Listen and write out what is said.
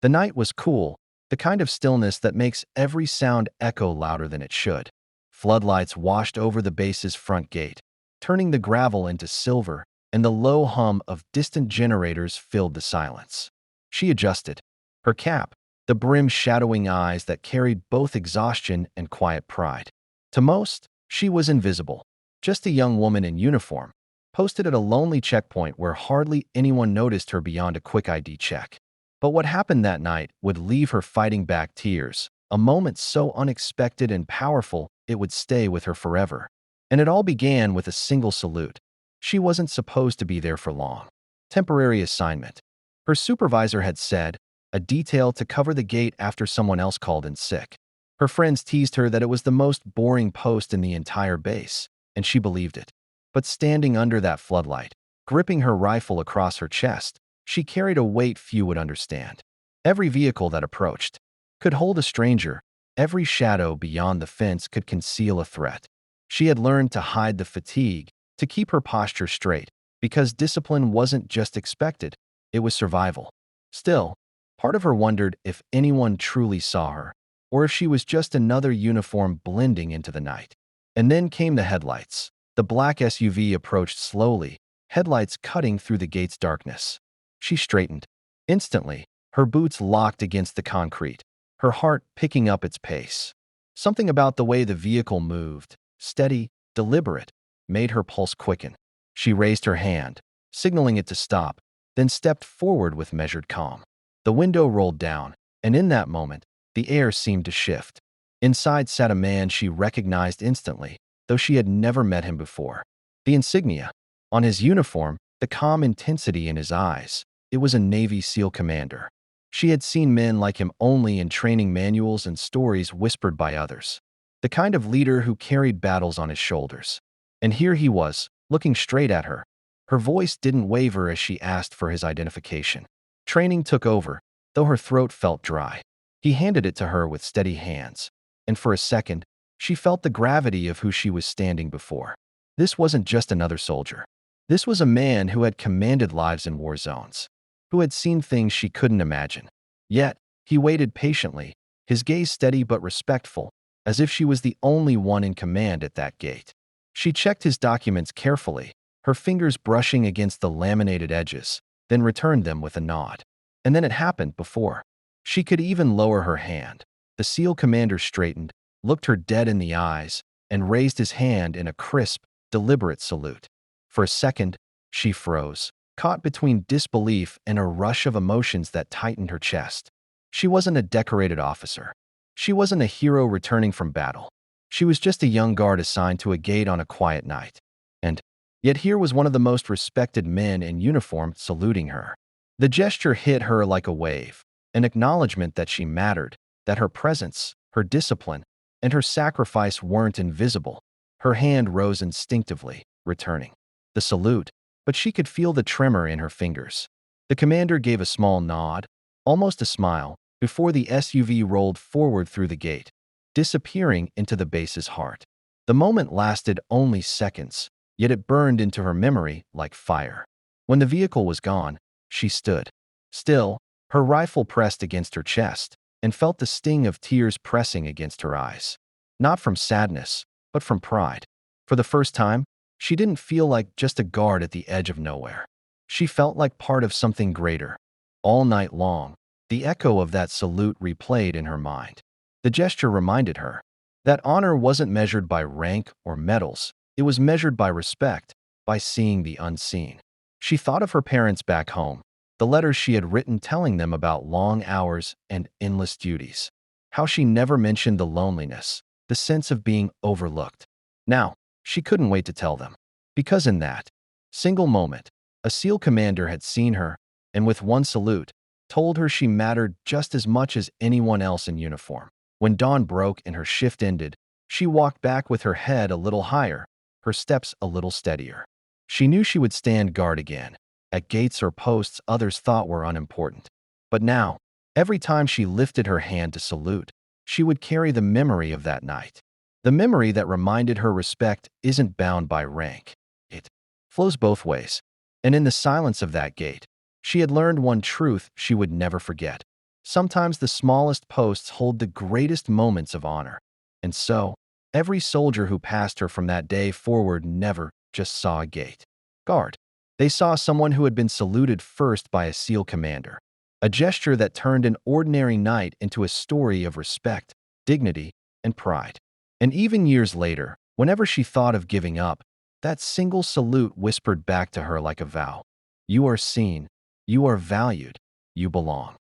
The night was cool, the kind of stillness that makes every sound echo louder than it should. Floodlights washed over the base's front gate, turning the gravel into silver, and the low hum of distant generators filled the silence. She adjusted. Her cap, the brim shadowing eyes that carried both exhaustion and quiet pride. To most, she was invisible, just a young woman in uniform, posted at a lonely checkpoint where hardly anyone noticed her beyond a quick ID check. But what happened that night would leave her fighting back tears, a moment so unexpected and powerful it would stay with her forever. And it all began with a single salute. She wasn't supposed to be there for long. Temporary assignment. Her supervisor had said, a detail to cover the gate after someone else called in sick. Her friends teased her that it was the most boring post in the entire base, and she believed it. But standing under that floodlight, gripping her rifle across her chest, she carried a weight few would understand. Every vehicle that approached could hold a stranger. Every shadow beyond the fence could conceal a threat. She had learned to hide the fatigue, to keep her posture straight, because discipline wasn't just expected, it was survival. Still, part of her wondered if anyone truly saw her, or if she was just another uniform blending into the night. And then came the headlights. The black SUV approached slowly, headlights cutting through the gate's darkness. She straightened. Instantly, her boots locked against the concrete, her heart picking up its pace. Something about the way the vehicle moved, steady, deliberate, made her pulse quicken. She raised her hand, signaling it to stop, then stepped forward with measured calm. The window rolled down, and in that moment, the air seemed to shift. Inside sat a man she recognized instantly, though she had never met him before. The insignia on his uniform, the calm intensity in his eyes, it was a Navy SEAL commander. She had seen men like him only in training manuals and stories whispered by others. The kind of leader who carried battles on his shoulders. And here he was, looking straight at her. Her voice didn't waver as she asked for his identification. Training took over, though her throat felt dry. He handed it to her with steady hands, and for a second, she felt the gravity of who she was standing before. This wasn't just another soldier. This was a man who had commanded lives in war zones, who had seen things she couldn't imagine. Yet, he waited patiently, his gaze steady but respectful, as if she was the only one in command at that gate. She checked his documents carefully, her fingers brushing against the laminated edges, then returned them with a nod. And then it happened before she could even lower her hand. The SEAL commander straightened, looked her dead in the eyes, and raised his hand in a crisp, deliberate salute. For a second, she froze, caught between disbelief and a rush of emotions that tightened her chest. She wasn't a decorated officer. She wasn't a hero returning from battle. She was just a young guard assigned to a gate on a quiet night. And yet here was one of the most respected men in uniform saluting her. The gesture hit her like a wave, an acknowledgement that she mattered, that her presence, her discipline, and her sacrifice weren't invisible. Her hand rose instinctively, returning the salute, but she could feel the tremor in her fingers. The commander gave a small nod, almost a smile, before the SUV rolled forward through the gate, disappearing into the base's heart. The moment lasted only seconds, yet it burned into her memory like fire. When the vehicle was gone, she stood still, her rifle pressed against her chest, and felt the sting of tears pressing against her eyes. Not from sadness, but from pride. For the first time, she didn't feel like just a guard at the edge of nowhere. She felt like part of something greater. All night long, the echo of that salute replayed in her mind. The gesture reminded her that honor wasn't measured by rank or medals, it was measured by respect, by seeing the unseen. She thought of her parents back home, the letters she had written telling them about long hours and endless duties. How she never mentioned the loneliness, the sense of being overlooked. Now, she couldn't wait to tell them. Because in that single moment, a SEAL commander had seen her, and with one salute, told her she mattered just as much as anyone else in uniform. When dawn broke and her shift ended, she walked back with her head a little higher, her steps a little steadier. She knew she would stand guard again, at gates or posts others thought were unimportant. But now, every time she lifted her hand to salute, she would carry the memory of that night. The memory that reminded her respect isn't bound by rank. It flows both ways. And in the silence of that gate, she had learned one truth she would never forget. Sometimes the smallest posts hold the greatest moments of honor. And so, every soldier who passed her from that day forward never just saw a gate guard. They saw someone who had been saluted first by a SEAL commander, a gesture that turned an ordinary night into a story of respect, dignity, and pride. And even years later, whenever she thought of giving up, that single salute whispered back to her like a vow. You are seen, you are valued, you belong.